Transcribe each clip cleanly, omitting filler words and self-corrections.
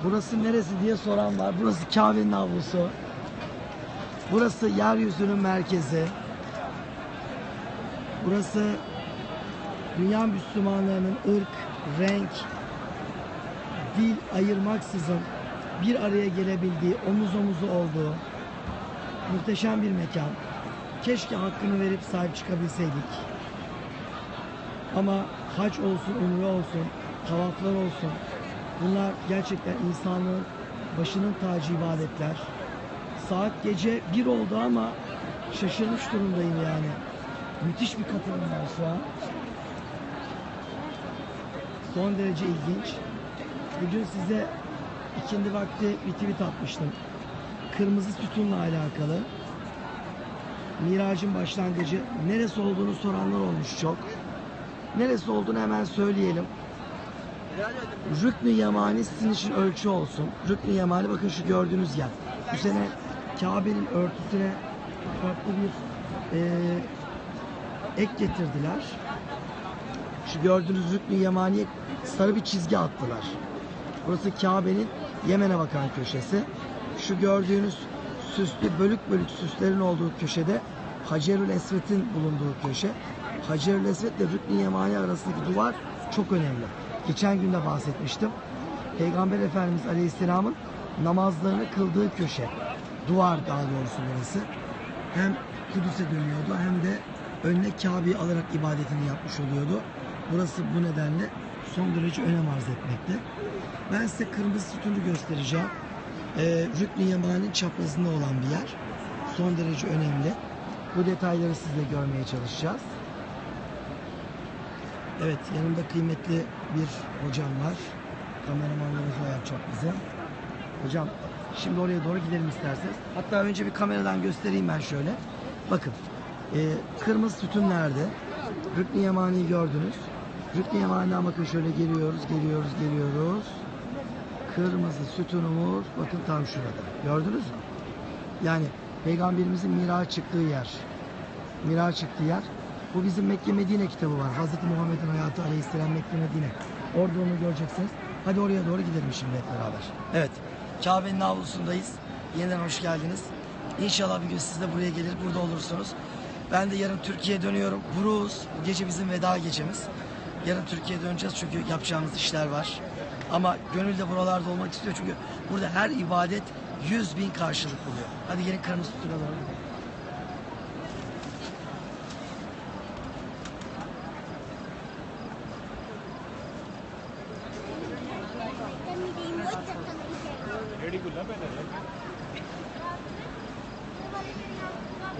Burası neresi diye soran var. Burası Kabe'nin avlusu. Burası yeryüzünün merkezi. Burası dünya Müslümanlarının ırk, renk, dil ayırmaksızın bir araya gelebildiği, omuz omuzu olduğu muhteşem bir mekan. Keşke hakkını verip sahip çıkabilseydik. Ama hac olsun, umre olsun, tavaflar olsun. Bunlar gerçekten insanlığın başının tacı ibadetler. Saat gece 1 oldu ama şaşırmış durumdayım yani. Müthiş bir katılım var şu an. Son derece ilginç. Bugün size ikindi vakti bir tweet atmıştım. Kırmızı sütunla alakalı. Miracın başlangıcı. Neresi olduğunu soranlar olmuş çok. Neresi olduğunu hemen söyleyelim. Rükn-i Yemani sizin için ölçü olsun. Rükn-i Yemani bakın şu gördüğünüz yer. Bu sene Kabe'nin örtüsüne farklı bir ek getirdiler. Şu gördüğünüz Rükn-i Yemani'ye sarı bir çizgi attılar. Burası Kabe'nin Yemen'e bakan köşesi. Şu gördüğünüz süslü bölük bölük süslerin olduğu köşede Hacerül Esved'in bulunduğu köşe. Hacerül Esved ile Rükn-i Yemani arasındaki duvar çok önemli. Geçen gün de bahsetmiştim. Peygamber Efendimiz Aleyhisselam'ın namazlarını kıldığı köşe. Duvar daha doğrusu burası. Hem Kudüs'e dönüyordu hem de önüne Kabe'yi alarak ibadetini yapmış oluyordu. Burası bu nedenle son derece önem arz etmekte. Ben size kırmızı sütunu göstereceğim. Rükn-i Yemani'nin çaprazında olan bir yer. Son derece önemli. Bu detayları sizle görmeye çalışacağız. Evet, yanımda kıymetli bir hocam var. Kameramanlarımız o yapacak bize. Hocam, şimdi oraya doğru gidelim isterseniz. Hatta önce bir kameradan göstereyim ben şöyle. Bakın, kırmızı sütun nerede? Rükn-i Yemani'yi gördünüz. Rükn-i Yemani'den bakın şöyle geliyoruz. Kırmızı sütunumuz bakın tam şurada. Gördünüz mü? Yani Peygamberimizin Miraç çıktığı yer. Miraç çıktığı yer. Bu bizim Mekke Medine kitabı var. Hazreti Muhammed'in hayatı Aleyhisselam Mekke Medine. Orada onu göreceksiniz. Hadi oraya doğru gidelim şimdi hep beraber. Evet. Kabe'nin avlusundayız. Yeniden hoş geldiniz. İnşallah bir gün siz de buraya gelir, burada olursunuz. Ben de yarın Türkiye'ye dönüyorum. Buruz. Bu gece bizim veda gecemiz. Yarın Türkiye'ye döneceğiz çünkü yapacağımız işler var. Ama gönül de buralarda olmak istiyor çünkü burada her ibadet 100.000 karşılık buluyor. Hadi gelin kırmızı sütuna doğru gidelim.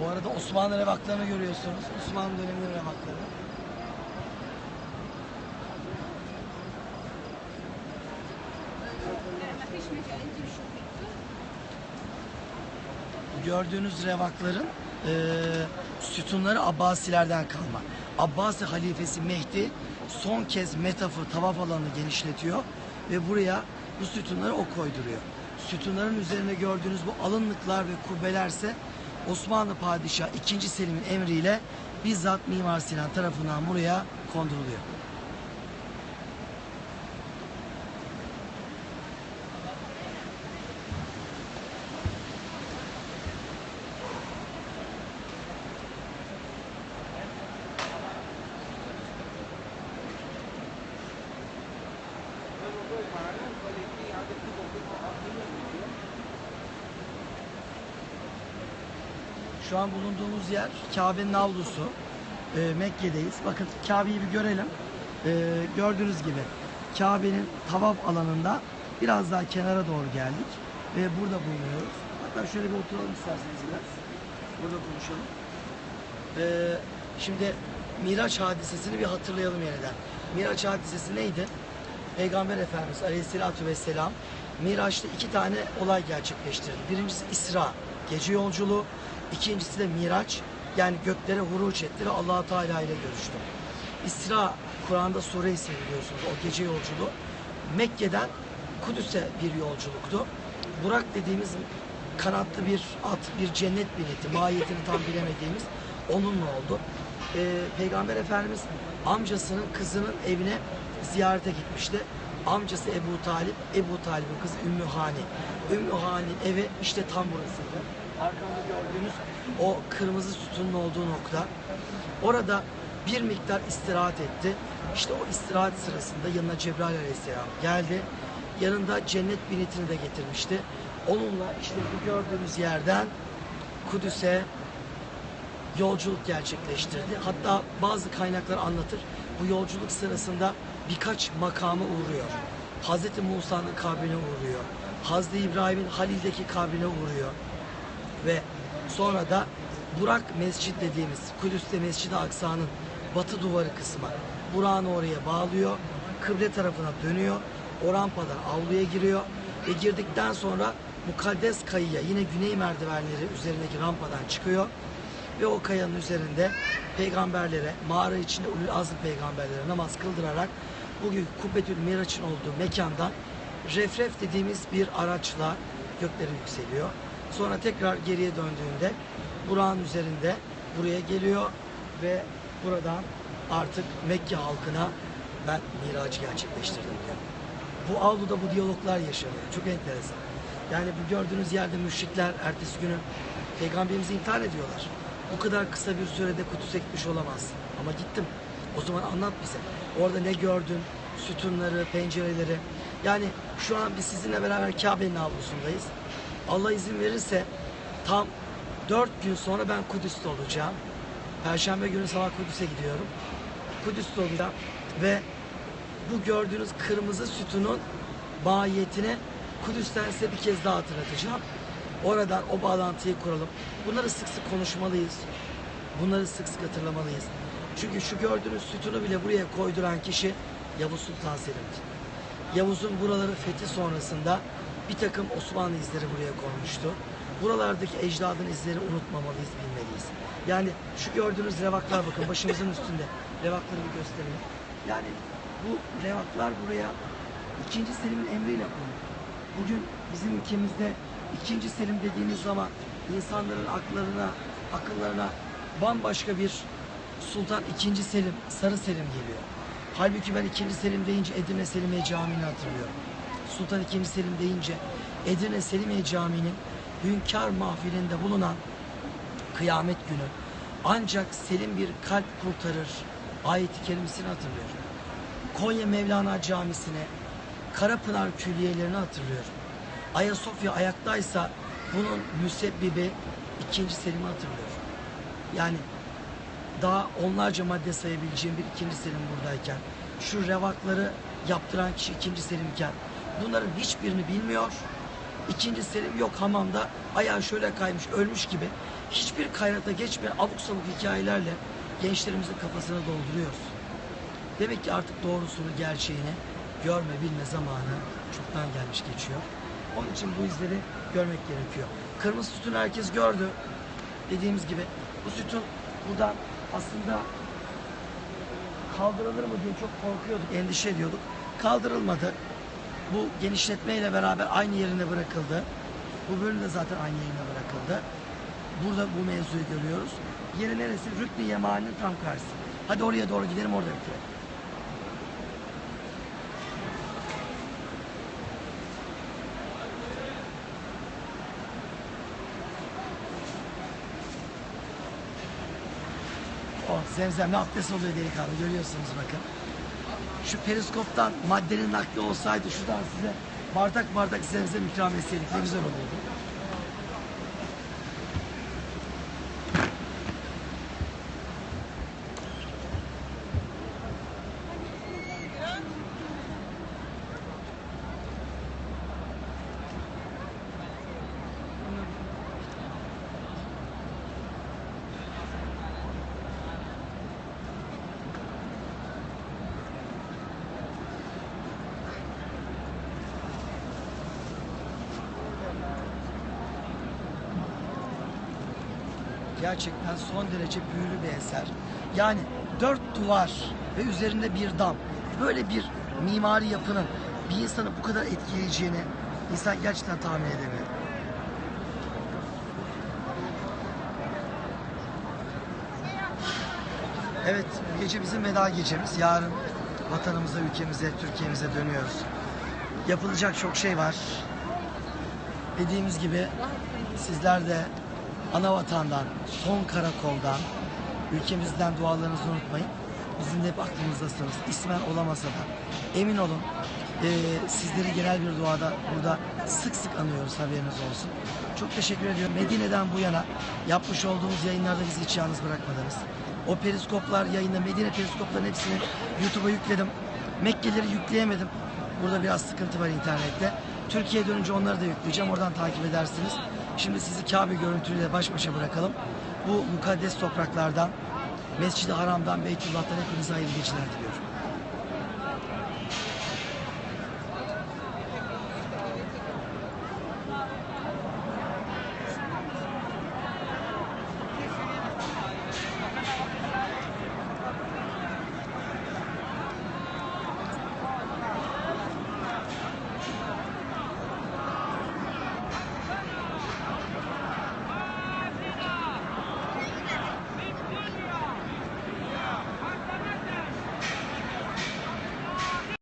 Bu arada Osmanlı revaklarını görüyorsunuz. Osmanlı döneminin revakları. Gördüğünüz revakların sütunları Abbasilerden kalma. Abbasi halifesi Mehdi son kez metafı tavaf alanını genişletiyor ve buraya bu sütunları o koyduruyor. Sütunların üzerinde gördüğünüz bu alınlıklar ve kubbelerse Osmanlı Padişahı II. Selim'in emriyle bizzat Mimar Sinan tarafından buraya konduruluyor. Şu an bulunduğumuz yer Kabe'nin avlusu. Mekke'deyiz. Bakın Kabe'yi bir görelim. Gördüğünüz gibi Kabe'nin tavaf alanında biraz daha kenara doğru geldik. Ve burada bulunuyoruz. Hatta şöyle bir oturalım isterseniz biraz. Burada konuşalım. Şimdi Miraç hadisesini bir hatırlayalım yeniden. Miraç hadisesi neydi? Peygamber Efendimiz Aleyhisselatü Vesselam Miraç'ta 2 tane olay gerçekleştirdi. Birincisi İsra, gece yolculuğu. İkincisi de Miraç, yani göklere huruç etti ve Allah-u Teala ile görüştü. İsra, Kur'an'da sure ismi biliyorsunuz, o gece yolculuğu. Mekke'den Kudüs'e bir yolculuktu. Burak dediğimiz kanatlı bir at, bir cennet bineti, mahiyetini tam bilemediğimiz onunla oldu. Peygamber Efendimiz amcasının kızının evine ziyarete gitmişti. amcası Ebu Talip, Ebu Talip'in kızı Ümmü Hani. Ümmü Hani'nin evi işte tam burasıydı. Arkamda gördüğünüz o kırmızı sütunun olduğu nokta. Orada bir miktar istirahat etti. İşte o istirahat sırasında yanına Cebrail Aleyhisselam geldi. Yanında cennet binitini de getirmişti. Onunla işte bu gördüğünüz yerden Kudüs'e yolculuk gerçekleştirdi. Hatta bazı kaynaklar anlatır. Bu yolculuk sırasında birkaç makama uğruyor. Hazreti Musa'nın kabrine uğruyor. Hazreti İbrahim'in Halil'deki kabrine uğruyor. Ve sonra da Burak Mescid dediğimiz Kudüs'te Mescid-i Aksa'nın batı duvarı kısmı. Burak'ını oraya bağlıyor. Kıble tarafına dönüyor. O rampadan avluya giriyor. Ve girdikten sonra mukaddes kayıya yine güney merdivenleri üzerindeki rampadan çıkıyor. Ve o kayanın üzerinde peygamberlere, mağara içinde ulul azm peygamberlere namaz kıldırarak bugün Kubbetül Miraç'ın olduğu mekandan refref dediğimiz bir araçla göklere yükseliyor. Sonra tekrar geriye döndüğünde Burak'ın üzerinde buraya geliyor ve buradan artık Mekke halkına ben miracı gerçekleştirdim diyor. Bu avluda bu diyaloglar yaşanıyor. Çok enteresan. Yani bu gördüğünüz yerde müşrikler ertesi günü peygamberimizi intihar ediyorlar. Bu kadar kısa bir sürede Kudüs'e gitmiş olamaz. Ama gittim. O zaman anlat bize. Orada ne gördün? Sütunları, pencereleri. Yani şu an biz sizinle beraber Kabe'nin avlusundayız. Allah izin verirse tam 4 gün sonra ben Kudüs'te olacağım. Perşembe günü sabah Kudüs'e gidiyorum. Kudüs'te olacağım ve bu gördüğünüz kırmızı sütunun mahiyetini Kudüs'ten size bir kez daha hatırlatacağım. Oradan o bağlantıyı kuralım. Bunları sık sık konuşmalıyız. Bunları sık sık hatırlamalıyız. Çünkü şu gördüğünüz sütunu bile buraya koyduran kişi Yavuz Sultan Selim'di. Yavuz'un buraları fethi sonrasında bir takım Osmanlı izleri buraya konmuştu. Buralardaki ecdadın izleri unutmamalıyız, bilmeliyiz. Yani şu gördüğünüz revaklar, bakın başımızın üstünde. Revakları bir gösterelim. Yani bu revaklar buraya 2. Selim'in emriyle konuldu. Bugün bizim ülkemizde 2. Selim dediğimiz zaman insanların akıllarına bambaşka bir Sultan 2. Selim, Sarı Selim geliyor. Halbuki ben 2. Selim deyince Edirne Selimiye Camii'ni hatırlıyorum. Sultan 2. Selim deyince Edirne Selimiye Camii'nin hünkâr mahfilinde bulunan kıyamet günü ancak Selim bir kalp kurtarır ayet-i kerimesini hatırlıyorum. Konya Mevlana Camisi'ne, Karapınar külliyelerini hatırlıyorum. Ayasofya ayaktaysa bunun müsebbibi 2. Selim'i hatırlıyorum. Yani daha onlarca madde sayabileceğim bir 2. Selim buradayken, şu revakları yaptıran kişi 2. Selim'ken bunların hiçbirini bilmiyor. 2. Selim yok hamamda ayağı şöyle kaymış ölmüş gibi hiçbir kaynakta geçmeyen abuk sabuk hikayelerle gençlerimizin kafasına dolduruyoruz. Demek ki artık doğrusunu, gerçeğini görme, bilme zamanı çoktan gelmiş geçiyor. Onun için bu izleri görmek gerekiyor. Kırmızı sütunu herkes gördü. Dediğimiz gibi bu sütun buradan aslında kaldırılır mı diye çok korkuyorduk, endişe ediyorduk. Kaldırılmadı. Bu genişletmeyle beraber aynı yerine bırakıldı. Bu bölüm de zaten aynı yerine bırakıldı. Burada bu mevzuyu görüyoruz. Yeri neresi? Rükn-i Yemani'nin tam karşısı. Hadi oraya doğru gidelim, orada bitirelim. Oh, zemzemle abdest oluyor delikanlı, görüyorsunuz bakın. Şu periskoptan maddenin nakli olsaydı şuradan size bardak bardak zemzem ikram etseydik ne güzel olurdu. Gerçekten son derece büyülü bir eser. Yani 4 duvar ve üzerinde bir dam. Böyle bir mimari yapının bir insanı bu kadar etkileyeceğini insan gerçekten tahmin edemiyor. Evet, bu gece bizim veda gecemiz. Yarın vatanımıza, ülkemize, Türkiye'mize dönüyoruz. Yapılacak çok şey var. Dediğimiz gibi sizler de ana vatandan, son karakoldan, ülkemizden dualarınızı unutmayın. Bizim de hep aklımızdasınız. İsmen olamasa da. Emin olun sizleri genel bir duada burada sık sık anıyoruz, haberiniz olsun. Çok teşekkür ediyorum. Medine'den bu yana yapmış olduğumuz yayınlarda bizi hiç yalnız bırakmadınız. O periskoplar yayında, Medine periskopların hepsini YouTube'a yükledim. Mekke'leri yükleyemedim. Burada biraz sıkıntı var internette. Türkiye'ye dönünce onları da yükleyeceğim. Oradan takip edersiniz. Şimdi sizi Kabe görüntüleriyle baş başa bırakalım. Bu mukaddes topraklardan, Mescid-i Haram'dan, Beytullah'tan hepinize hayırlı geceler diliyorum.